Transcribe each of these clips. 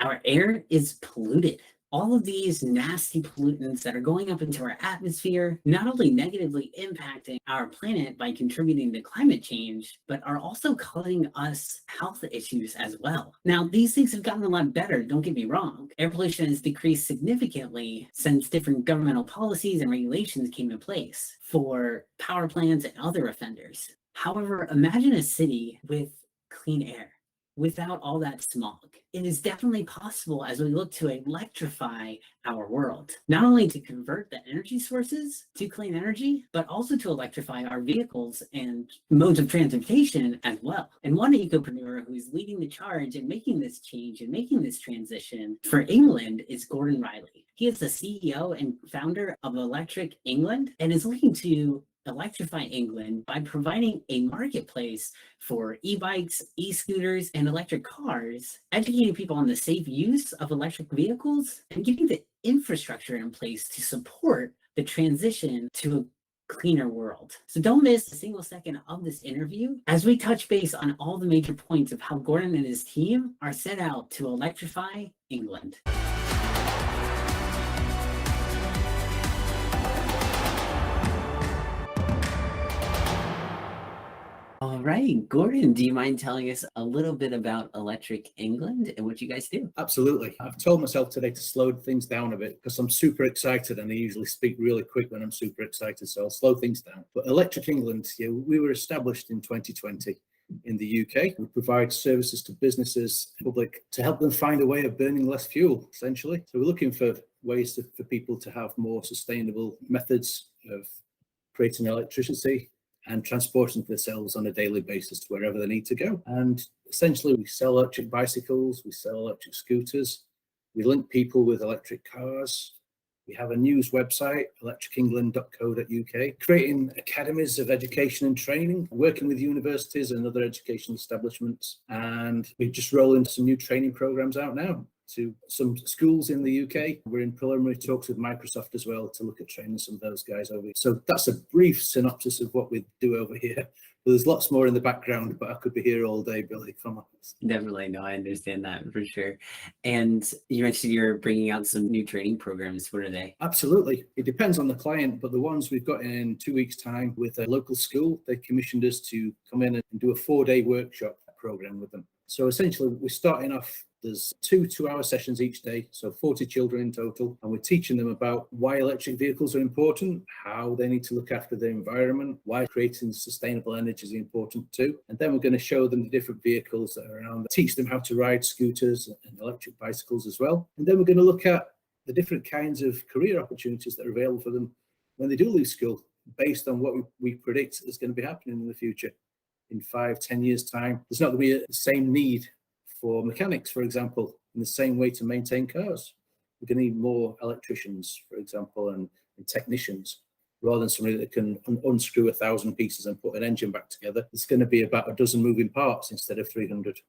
Our air is polluted. All of these nasty pollutants that are going up into our atmosphere, not only negatively impacting our planet by contributing to climate change, but are also causing us health issues as well. Now, these things have gotten a lot better, don't get me wrong. Air pollution has decreased significantly since different governmental policies and regulations came in place for power plants and other offenders. However, imagine a city with clean air without all that smog. It is definitely possible as we look to electrify our world, not only to convert the energy sources to clean energy, but also to electrify our vehicles and modes of transportation as well. And one ecopreneur who is leading the charge and making this change and making this transition for England is Gordon Riley. He is the CEO and founder of Electric England and is looking to electrify England by providing a marketplace for e-bikes, e-scooters, and electric cars, educating people on the safe use of electric vehicles, and getting the infrastructure in place to support the transition to a cleaner world. So don't miss a single second of this interview as we touch base on all the major points of how Gordon and his team are set out to electrify England. All right, Gordon, do you mind telling us a little bit about Electric England and what you guys do? Absolutely. I've told myself today to slow things down a bit because I'm super excited and I usually speak really quick when I'm super excited, so I'll slow things down. But Electric England, we were established in 2020 in the UK. We provide services to businesses, public, to help them find a way of burning less fuel, essentially. So we're looking for ways for people to have more sustainable methods of creating electricity and transporting themselves on a daily basis to wherever they need to go. And essentially, we sell electric bicycles, we sell electric scooters, we link people with electric cars. We have a news website, electricengland.co.uk, creating academies of education and training, working with universities and other educational establishments. And we're just rolling some new training programs out now to some schools in the UK. We're in preliminary talks with Microsoft as well to look at training some of those guys over here. So that's a brief synopsis of what we do over here. But there's lots more in the background, but I could be here all day, Billy, if I'm honest. Definitely. No, I understand that for sure. And you mentioned you're bringing out some new training programs. What are they? Absolutely. It depends on the client, but the ones we've got in 2 weeks' time with a local school, they commissioned us to come in and do a 4-day workshop program with them. So essentially, we're starting off. There's 2 2-hour sessions each day, so 40 children in total, and we're teaching them about why electric vehicles are important, how they need to look after the environment, why creating sustainable energy is important too. And then we're going to show them the different vehicles that are around, teach them how to ride scooters and electric bicycles as well. And then we're going to look at the different kinds of career opportunities that are available for them when they do leave school, based on what we predict is going to be happening in the future. In 5-10 years' time, there's not going to be the same need for mechanics, for example, in the same way to maintain cars. We're going to need more electricians, for example, and technicians, rather than somebody that can unscrew 1,000 pieces and put an engine back together. It's going to be about a dozen moving parts instead of 300.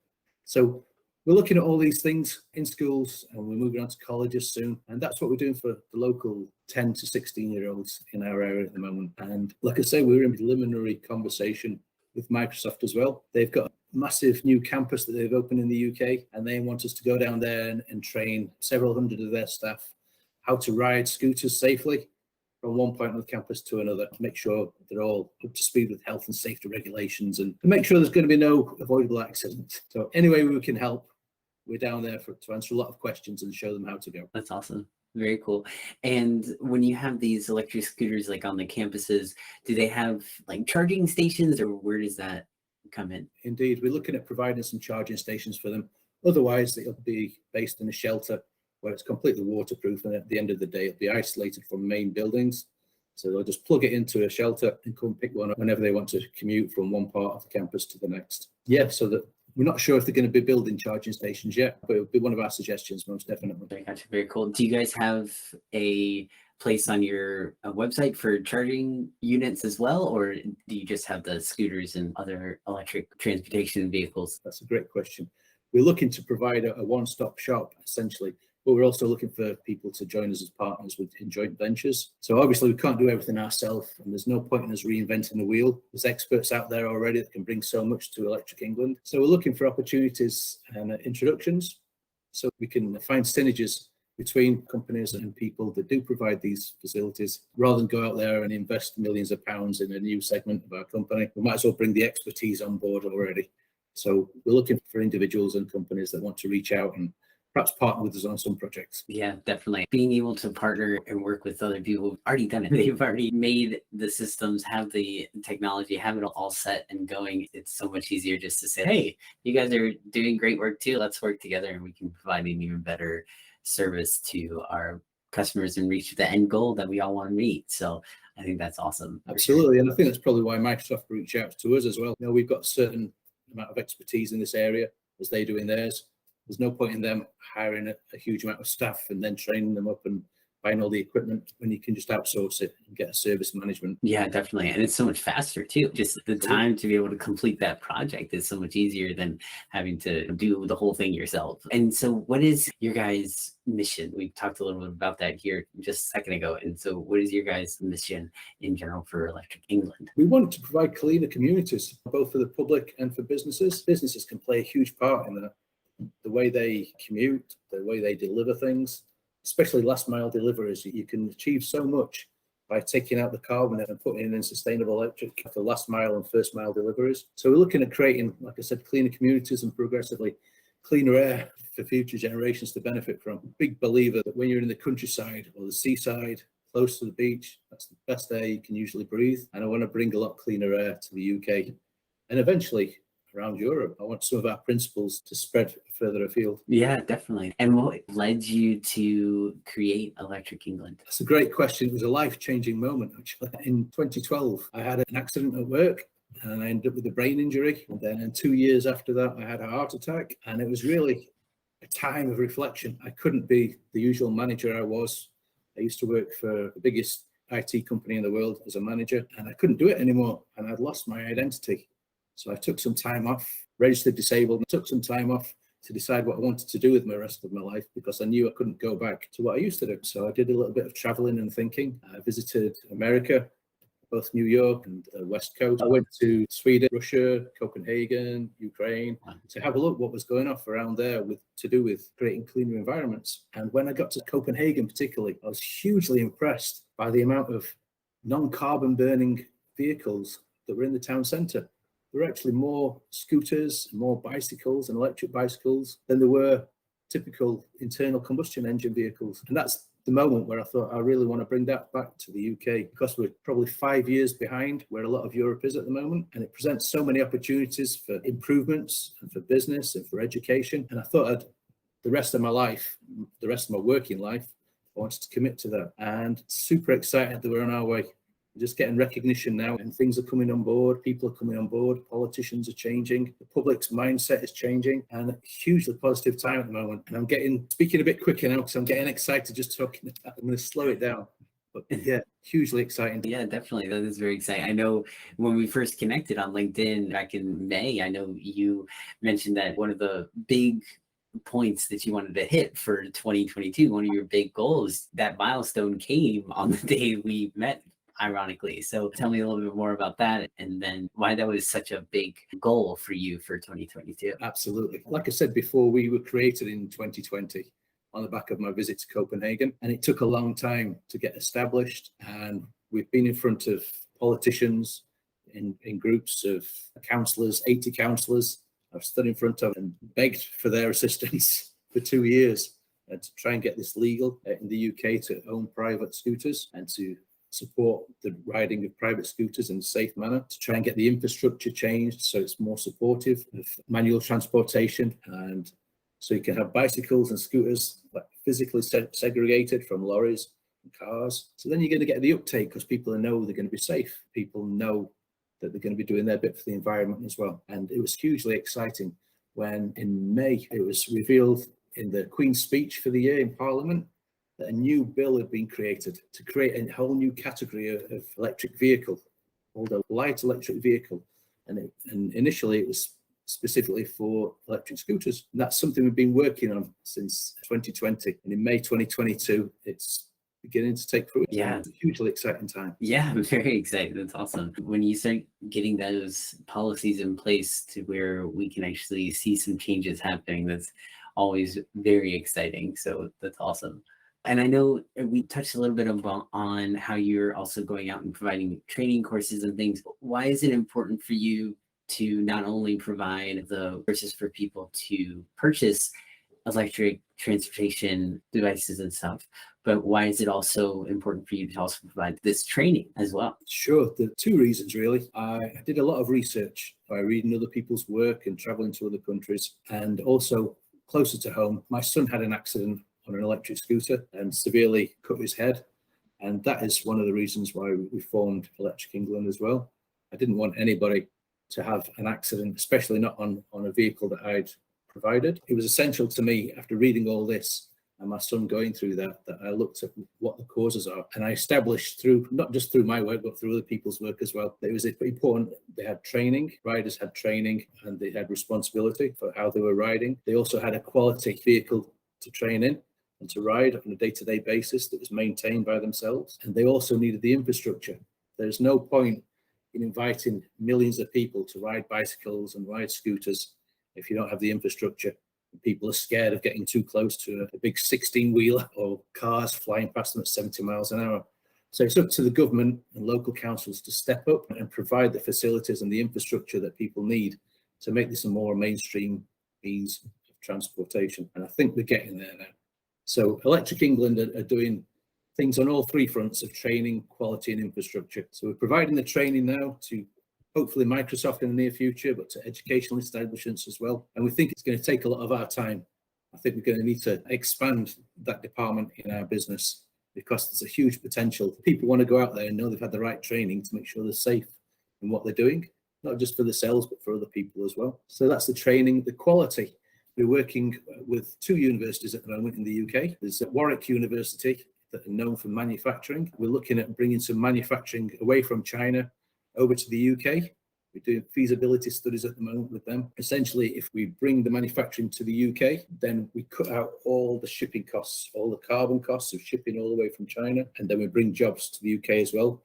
So we're looking at all these things in schools, and we're moving on to colleges soon. And that's what we're doing for the local 10 to 16-year-olds in our area at the moment. And like I say, we're in preliminary conversation with Microsoft as well. They've got a massive new campus that they've opened in the UK, and they want us to go down there and train several hundred of their staff how to ride scooters safely from one point on the campus to another, to make sure they're all up to speed with health and safety regulations and to make sure there's going to be no avoidable accidents. So any way we can help, we're down there to answer a lot of questions and show them how to go. That's awesome. Very cool. And when you have these electric scooters like on the campuses, do they have like charging stations, or where does that come in? Indeed, we're looking at providing some charging stations for them. Otherwise, it'll be based in a shelter where it's completely waterproof, and at the end of the day, it'll be isolated from main buildings. So they'll just plug it into a shelter and come pick one up whenever they want to commute from one part of the campus to the next. Yeah, so that we're not sure if they're going to be building charging stations yet, but it'll be one of our suggestions, most definitely. Gotcha. Very cool. Do you guys have a place on your website for charging units as well, or do you just have the scooters and other electric transportation vehicles? That's a great question. We're looking to provide a one-stop shop, essentially, but we're also looking for people to join us as partners in joint ventures. So obviously we can't do everything ourselves, and there's no point in us reinventing the wheel. There's experts out there already that can bring so much to Electric England. So we're looking for opportunities and introductions. So we can find synergies between companies and people that do provide these facilities. Rather than go out there and invest millions of pounds in a new segment of our company, we might as well bring the expertise on board already. So we're looking for individuals and companies that want to reach out and perhaps partner with us on some projects. Yeah, definitely. Being able to partner and work with other people who've already done it. They've already made the systems, have the technology, have it all set and going. It's so much easier just to say, hey, you guys are doing great work too. Let's work together and we can provide an even better service to our customers and reach the end goal that we all want to meet. So I think that's awesome. Absolutely. And I think that's probably why Microsoft reached out to us as well. You know, we've got a certain amount of expertise in this area as they do in theirs. There's no point in them hiring a huge amount of staff and then training them up and buying all the equipment when you can just outsource it and get a service management. Yeah, definitely. And it's so much faster too. Just the time to be able to complete that project is so much easier than having to do the whole thing yourself. And so what is your guys' mission? We talked a little bit about that here just a second ago. And so what is your guys' mission in general for Electric England? We want to provide cleaner communities, both for the public and for businesses. Businesses can play a huge part in that. The way they commute, the way they deliver things, especially last mile deliveries, you can achieve so much by taking out the carbon and putting in sustainable electric for last mile and first mile deliveries. So we're looking at creating, like I said, cleaner communities and progressively cleaner air for future generations to benefit from. Big believer that when you're in the countryside or the seaside, close to the beach, that's the best air you can usually breathe. And I want to bring a lot cleaner air to the UK and eventually around Europe. I want some of our principles to spread further afield. Yeah, definitely. And what led you to create Electric England? That's a great question. It was a life-changing moment, actually. In 2012, I had an accident at work and I ended up with a brain injury. And then 2 years after that, I had a heart attack. And it was really a time of reflection. I couldn't be the usual manager I was. I used to work for the biggest IT company in the world as a manager, and I couldn't do it anymore. And I'd lost my identity. So I took some time off, registered disabled, and took some time off to decide what I wanted to do with the rest of my life because I knew I couldn't go back to what I used to do. So I did a little bit of traveling and thinking. I visited America, both New York and the West Coast. I went to Sweden, Russia, Copenhagen, Ukraine to have a look what was going on around there to do with creating cleaner environments. And when I got to Copenhagen particularly, I was hugely impressed by the amount of non-carbon burning vehicles that were in the town centre. There were actually more scooters, more bicycles and electric bicycles than there were typical internal combustion engine vehicles. And that's the moment where I thought I really want to bring that back to the UK because we're probably 5 years behind where a lot of Europe is at the moment. And it presents so many opportunities for improvements and for business and for education. And I thought the rest of my life, the rest of my working life, I wanted to commit to that. And super excited that we're on our way. We're just getting recognition now and things are coming on board. People are coming on board. Politicians are changing. The public's mindset is changing and a hugely positive time at the moment. And I'm speaking a bit quicker now because I'm getting excited just talking. I'm going to slow it down. But yeah, hugely exciting. Yeah, definitely. That is very exciting. I know when we first connected on LinkedIn back in May, I know you mentioned that one of the big points that you wanted to hit for 2022, one of your big goals, that milestone came on the day we met, ironically. So tell me a little bit more about that and then why that was such a big goal for you for 2022. Absolutely. Like I said before, we were created in 2020 on the back of my visit to Copenhagen, and it took a long time to get established. And we've been in front of politicians in groups of councillors, 80 councillors. I've stood in front of and begged for their assistance for 2 years to try and get this legal in the UK to own private scooters and to support the riding of private scooters in a safe manner, to try and get the infrastructure changed so it's more supportive of manual transportation, and so you can have bicycles and scooters like physically segregated from lorries and cars. So then you're going to get the uptake because people know they're going to be safe. People know that they're going to be doing their bit for the environment as well. And it was hugely exciting when in May it was revealed in the Queen's speech for the year in Parliament that a new bill had been created to create a whole new category of electric vehicle called a light electric vehicle. And initially it was specifically for electric scooters. And that's something we've been working on since 2020. And in May 2022, it's beginning to take fruit. Yeah. It's a hugely exciting time. Yeah, I'm very excited. That's awesome. When you start getting those policies in place to where we can actually see some changes happening, that's always very exciting. So that's awesome. And I know we touched a little bit about on how you're also going out and providing training courses and things. Why is it important for you to not only provide the courses for people to purchase electric transportation devices and stuff, but why is it also important for you to also provide this training as well? Sure, there are two reasons really. I did a lot of research by reading other people's work and traveling to other countries, and also closer to home, my son had an accident on an electric scooter and severely cut his head. And that is one of the reasons why we formed Electric England as well. I didn't want anybody to have an accident, especially not on a vehicle that I'd provided. It was essential to me, after reading all this and my son going through that I looked at what the causes are. And I established through, not just through my work, but through other people's work as well, that it was important they had training, riders had training, and they had responsibility for how they were riding. They also had a quality vehicle to train in and to ride on a day-to-day basis that was maintained by themselves. And they also needed the infrastructure. There's no point in inviting millions of people to ride bicycles and ride scooters if you don't have the infrastructure. People are scared of getting too close to a big 16-wheeler or cars flying past them at 70 miles an hour. So it's up to the government and local councils to step up and provide the facilities and the infrastructure that people need to make this a more mainstream means of transportation. And I think we're getting there now. So Electric England are doing things on all three fronts of training, quality and infrastructure. So we're providing the training now to hopefully Microsoft in the near future, but to educational establishments as well. And we think it's going to take a lot of our time. I think we're going to need to expand that department in our business because there's a huge potential. People want to go out there and know they've had the right training to make sure they're safe in what they're doing, not just for themselves, but for other people as well. So that's the training. The quality. We're working with two universities at the moment in the UK. There's Warwick University that are known for manufacturing. We're looking at bringing some manufacturing away from China over to the UK. We're doing feasibility studies at the moment with them. Essentially, if we bring the manufacturing to the UK, then we cut out all the shipping costs, all the carbon costs of shipping all the way from China. And then we bring jobs to the UK as well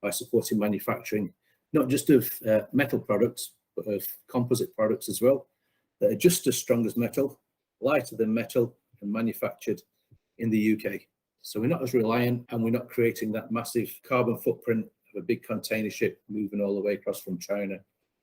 by supporting manufacturing, not just of metal products, but of composite products as well, that are just as strong as metal, lighter than metal, and manufactured in the UK. So we're not as reliant, and we're not creating that massive carbon footprint of a big container ship moving all the way across from China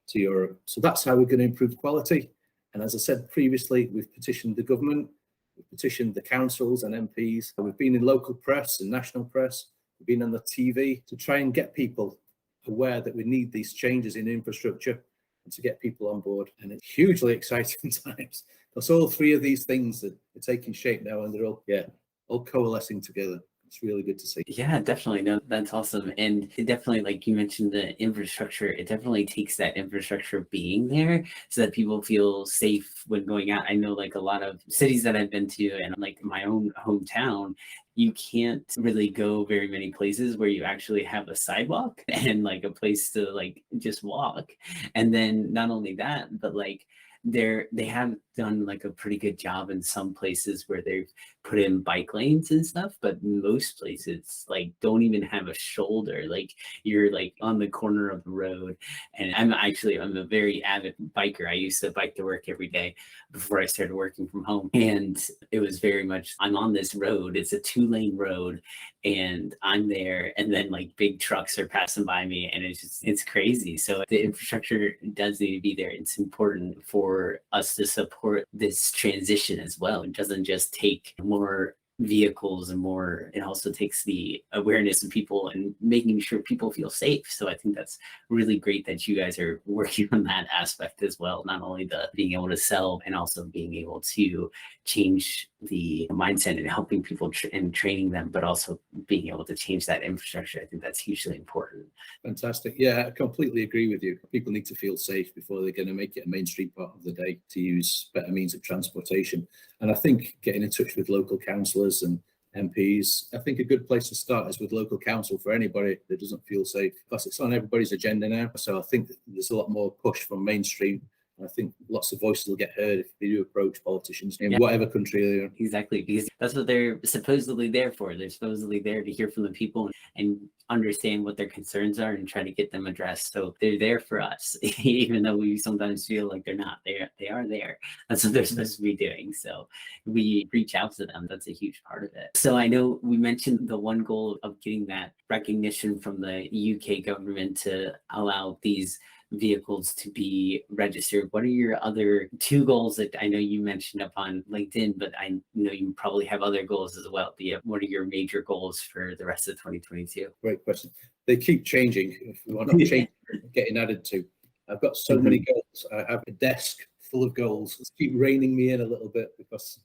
to Europe. So that's how we're going to improve quality. And as I said previously, we've petitioned the government, we've petitioned the councils and MPs. We've been in local press and national press. We've been on the TV to try and get people aware that we need these changes in infrastructure and to get people on board. And it's hugely exciting times because all three of these things are taking shape now, and they're all coalescing together. It's really good to see. Yeah, definitely. No, that's awesome. And it definitely, like you mentioned, the infrastructure, it definitely takes that infrastructure being there so that people feel safe when going out. I know like a lot of cities that I've been to and like my own hometown, you can't really go very many places where you actually have a sidewalk and like a place to like just walk. And then not only that, but like they have done like a pretty good job in some places where they've put in bike lanes and stuff, but most places like don't even have a shoulder. Like you're like on the corner of the road. And I'm a very avid biker. I used to bike to work every day before I started working from home. And it was very much, I'm on this road. It's a 2-lane road and I'm there. And then like big trucks are passing by me and it's crazy. So the infrastructure does need to be there. It's important for us to support this transition as well. It doesn't just take more vehicles and more, it also takes the awareness of people and making sure people feel safe. So I think that's really great that you guys are working on that aspect as well, not only the being able to sell and also being able to change the mindset and helping people and training them, but also being able to change that infrastructure. I think that's hugely important. Fantastic. Yeah, I completely agree with you. People need to feel safe before they're going to make it a mainstream part of the day to use better means of transportation. And I think getting in touch with local councillors and MPs, I think a good place to start is with local council for anybody that doesn't feel safe, because it's on everybody's agenda now. So I think there's a lot more push from mainstream I think lots of voices will get heard if they do approach politicians in whatever country they are. Exactly, because that's what they're supposedly there for. They're supposedly there to hear from the people and understand what their concerns are and try to get them addressed. So they're there for us, even though we sometimes feel like they're not. They are there. That's what they're supposed to be doing. So we reach out to them. That's a huge part of it. So I know we mentioned the one goal of getting that recognition from the UK government to allow these vehicles to be registered. What are your other two goals that I know you mentioned up on LinkedIn, but I know you probably have other goals as well? What are your major goals for the rest of 2022? Great question. They keep changing. If we want to change, getting added to. I've got so many goals. I have a desk full of goals. It's keep reining me in a little bit because,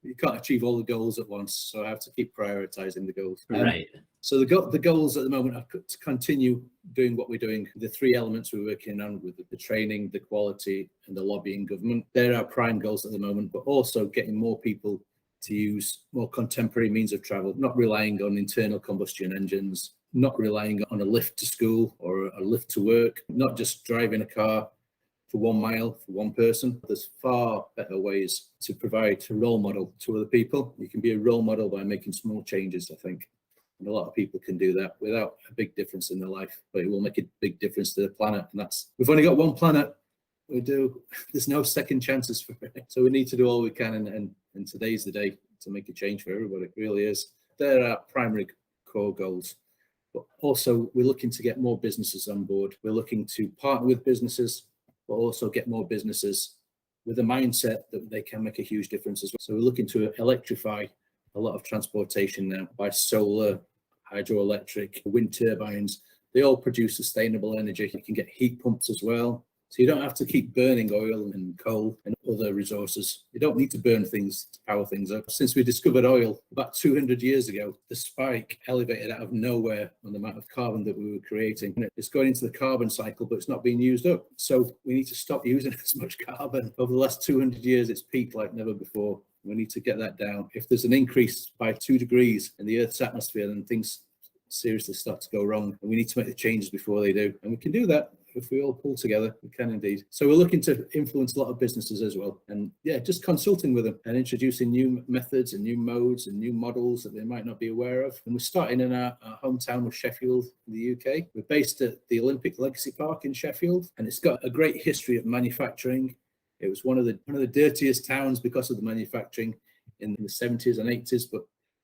you can't achieve all the goals at once. So I have to keep prioritizing the goals. Right. So the goals at the moment are to continue doing what we're doing. The three elements we're working on with the training, the quality, and the lobbying government. They're our prime goals at the moment, but also getting more people to use more contemporary means of travel, not relying on internal combustion engines, not relying on a lift to school or a lift to work, not just driving a car for 1 mile for one person. There's far better ways to provide a role model to other people. You can be a role model by making small changes, I think. And a lot of people can do that without a big difference in their life, but it will make a big difference to the planet. And we've only got one planet. There's no second chances for it. So we need to do all we can. And today's the day to make a change for everybody. It really is. They're our primary core goals. But also we're looking to get more businesses on board. We're looking to partner with businesses, but also get more businesses with a mindset that they can make a huge difference as well. So we're looking to electrify a lot of transportation now by solar, hydroelectric, wind turbines. They all produce sustainable energy. You can get heat pumps as well. So you don't have to keep burning oil and coal and other resources. You don't need to burn things to power things up. Since we discovered oil about 200 years ago, the spike elevated out of nowhere on the amount of carbon that we were creating. It's going into the carbon cycle, but it's not being used up. So we need to stop using as much carbon. Over the last 200 years, it's peaked like never before. We need to get that down. If there's an increase by 2 degrees in the Earth's atmosphere, then things seriously start to go wrong. And we need to make the changes before they do. And we can do that. If we all pull together, we can indeed. So we're looking to influence a lot of businesses as well. And just consulting with them and introducing new methods and new modes and new models that they might not be aware of. And we're starting in our hometown of Sheffield in the UK. We're based at the Olympic Legacy Park in Sheffield, and it's got a great history of manufacturing. It was one of the dirtiest towns because of the manufacturing in the 70s and 80s, but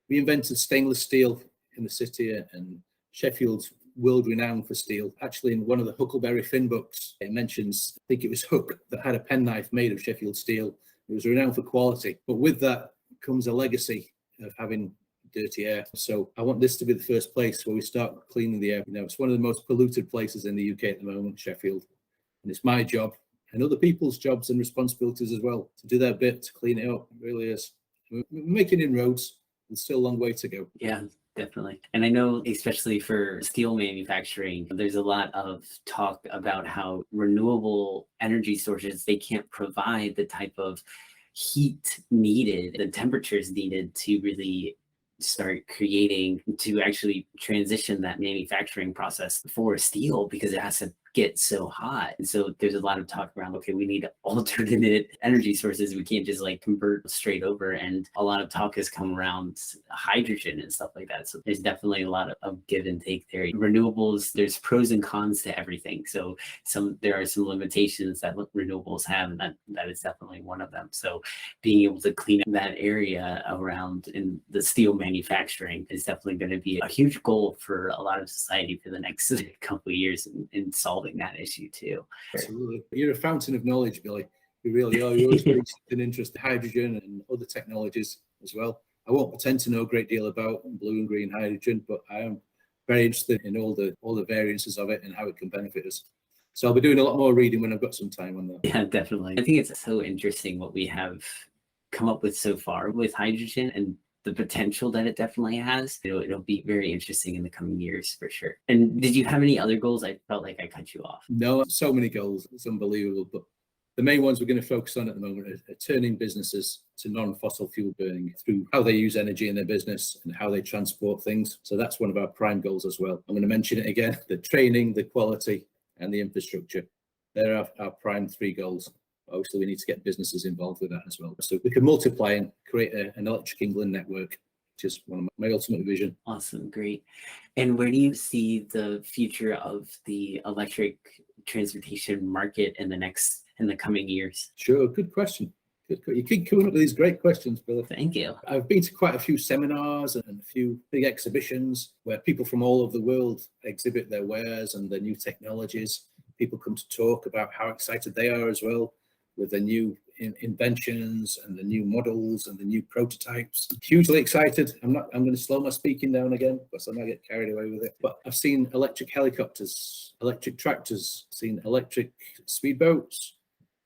we invented stainless steel in the city, and Sheffield's world renowned for steel. Actually, in one of the Huckleberry Finn books, it mentions, I think it was Hook, that had a penknife made of Sheffield steel. It was renowned for quality, but with that comes a legacy of having dirty air. So I want this to be the first place where we start cleaning the air. It's one of the most polluted places in the UK at the moment, Sheffield, and it's my job and other people's jobs and responsibilities as well to do their bit to clean it up. It really is. We're making inroads. There's still a long way to go. Yeah, definitely. And I know, especially for steel manufacturing, there's a lot of talk about how renewable energy sources, they can't provide the type of heat needed, the temperatures needed to really start creating, to actually transition that manufacturing process for steel, because it has to get so hot. And so there's a lot of talk around, okay, we need alternate energy sources. We can't just like convert straight over. And a lot of talk has come around hydrogen and stuff like that. So there's definitely a lot of give and take there. Renewables, there's pros and cons to everything. So there are some limitations that renewables have, and that is definitely one of them. So being able to clean up that area around in the steel manufacturing is definitely going to be a huge goal for a lot of society for the next couple of years in solving that issue too. Absolutely. You're a fountain of knowledge, Billy. You really are. You're always very interested in hydrogen and other technologies as well. I won't pretend to know a great deal about blue and green hydrogen, but I am very interested in all the variances of it and how it can benefit us. So I'll be doing a lot more reading when I've got some time on that. Yeah, definitely. I think it's so interesting what we have come up with so far with hydrogen and the potential that it definitely has. It'll be very interesting in the coming years for sure. And did you have any other goals? I felt like I cut you off. No, so many goals. It's unbelievable. But the main ones we're going to focus on at the moment are turning businesses to non-fossil fuel burning through how they use energy in their business and how they transport things. So that's one of our prime goals as well. I'm going to mention it again: the training, the quality, and the infrastructure. They're our prime 3 goals. Obviously, we need to get businesses involved with that as well. So we can multiply and create an Electric England network, which is one of my ultimate vision. Awesome, great. And where do you see the future of the electric transportation market in the coming years? Sure, good question. You keep coming up with these great questions, Billy. Thank you. I've been to quite a few seminars and a few big exhibitions where people from all over the world exhibit their wares and their new technologies. People come to talk about how excited they are as well with the new inventions and the new models and the new prototypes. Hugely excited. I'm going to slow my speaking down again because I might get carried away with it. But I've seen electric helicopters, electric tractors, seen electric speedboats,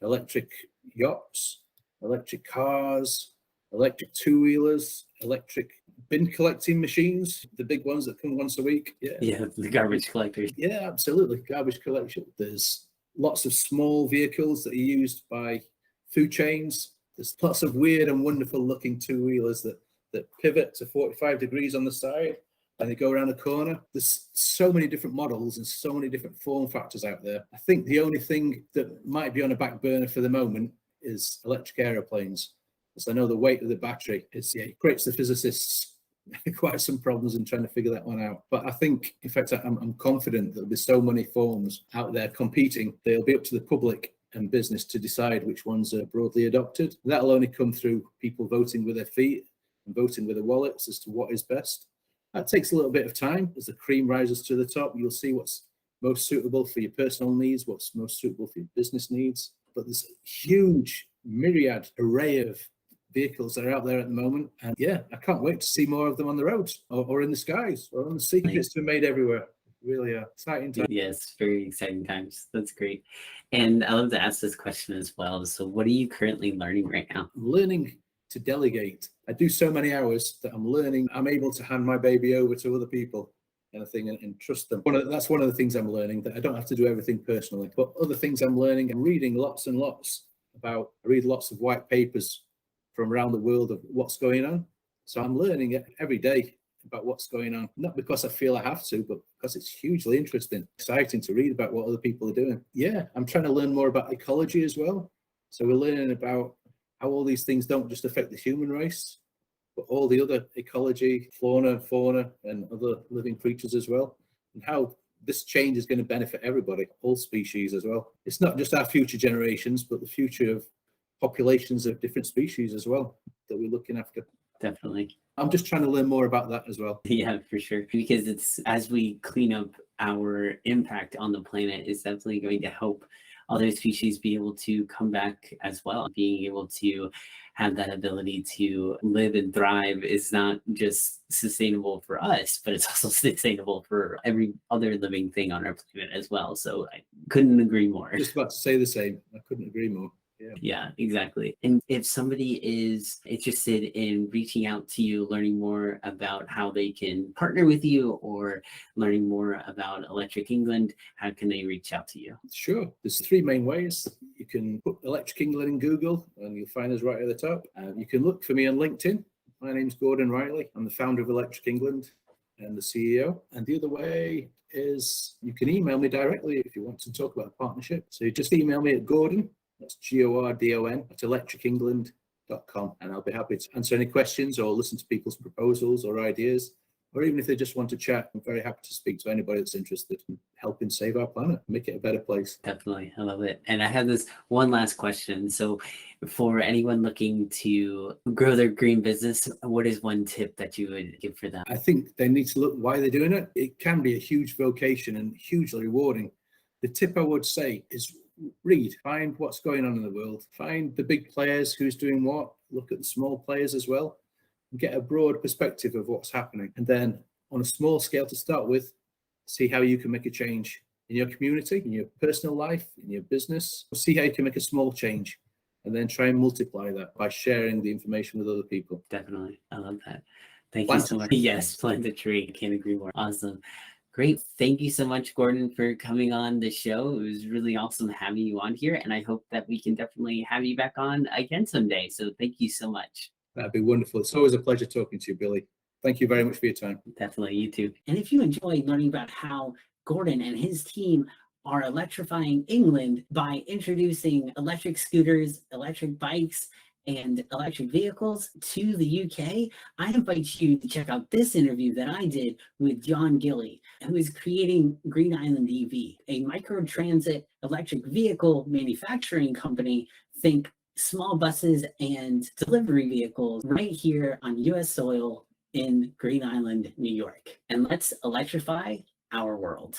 electric yachts, electric cars, electric two-wheelers, electric bin collecting machines, the big ones that come once a week. Yeah, the garbage collectors. Yeah, absolutely. Garbage collection. There's lots of small vehicles that are used by food chains. There's lots of weird and wonderful looking two-wheelers that pivot to 45 degrees on the side and they go around the corner. There's so many different models and so many different form factors out there. I think the only thing that might be on a back burner for the moment is electric aeroplanes. Because I know the weight of the battery it creates the physicists quite some problems in trying to figure that one out. But I think, in fact, I'm confident there'll be so many forms out there competing. They'll be up to the public and business to decide which ones are broadly adopted. That'll only come through people voting with their feet and voting with their wallets as to what is best. That takes a little bit of time. As the cream rises to the top, you'll see what's most suitable for your personal needs, what's most suitable for your business needs. But there's a huge myriad array of vehicles that are out there at the moment. And yeah, I can't wait to see more of them on the roads or in the skies or on the sea. It's been made everywhere. Really exciting time. Yes, very exciting times. That's great. And I love to ask this question as well. So what are you currently learning right now? I'm learning to delegate. I do so many hours that I'm learning. I'm able to hand my baby over to other people and trust them. That's one of the things I'm learning, that I don't have to do everything personally. But other things I'm learning, I'm reading lots and lots I read lots of white papers from around the world of what's going on. So I'm learning every day about what's going on, not because I feel I have to, but because it's hugely interesting, exciting to read about what other people are doing. Yeah, I'm trying to learn more about ecology as well. So we're learning about how all these things don't just affect the human race, but all the other ecology, fauna, and other living creatures as well, and how this change is going to benefit everybody, all species as well. It's not just our future generations, but the future of populations of different species as well that we're looking after. Definitely. I'm just trying to learn more about that as well. Yeah, for sure. Because it's, as we clean up our impact on the planet, is definitely going to help other species be able to come back as well. Being able to have that ability to live and thrive is not just sustainable for us, but it's also sustainable for every other living thing on our planet as well. So I couldn't agree more. Just about to say the same. I couldn't agree more. Yeah, exactly. And if somebody is interested in reaching out to you, learning more about how they can partner with you or learning more about Electric England, how can they reach out to you? Sure. There's 3 main ways. You can put Electric England in Google and you'll find us right at the top. You can look for me on LinkedIn. My name's Gordon Riley. I'm the founder of Electric England and the CEO. And the other way is you can email me directly if you want to talk about a partnership. So you just email me at Gordon. That's Gordon at electricengland.com, and I'll be happy to answer any questions or listen to people's proposals or ideas, or even if they just want to chat. I'm very happy to speak to anybody that's interested in helping save our planet, make it a better place. Definitely. I love it. And I have this one last question. So for anyone looking to grow their green business, what is one tip that you would give for them? I think they need to look why they're doing it. It can be a huge vocation and hugely rewarding. The tip I would say is find what's going on in the world, find the big players, who's doing what, look at the small players as well, and get a broad perspective of what's happening. And then on a small scale to start with, see how you can make a change in your community, in your personal life, in your business. See how you can make a small change and then try and multiply that by sharing the information with other people. Definitely. I love that. Thank you so much. Yes, plant the tree. Can't agree more. Awesome. Great. Thank you so much, Gordon, for coming on the show. It was really awesome having you on here, and I hope that we can definitely have you back on again someday. So thank you so much. That'd be wonderful. It's always a pleasure talking to you, Billy. Thank you very much for your time. Definitely, you too. And if you enjoyed learning about how Gordon and his team are electrifying England by introducing electric scooters, electric bikes, and electric vehicles to the UK, I invite you to check out this interview that I did with John Gilly, who is creating Green Island EV, a microtransit electric vehicle manufacturing company. Think small buses and delivery vehicles right here on US soil in Green Island, New York. And let's electrify our world.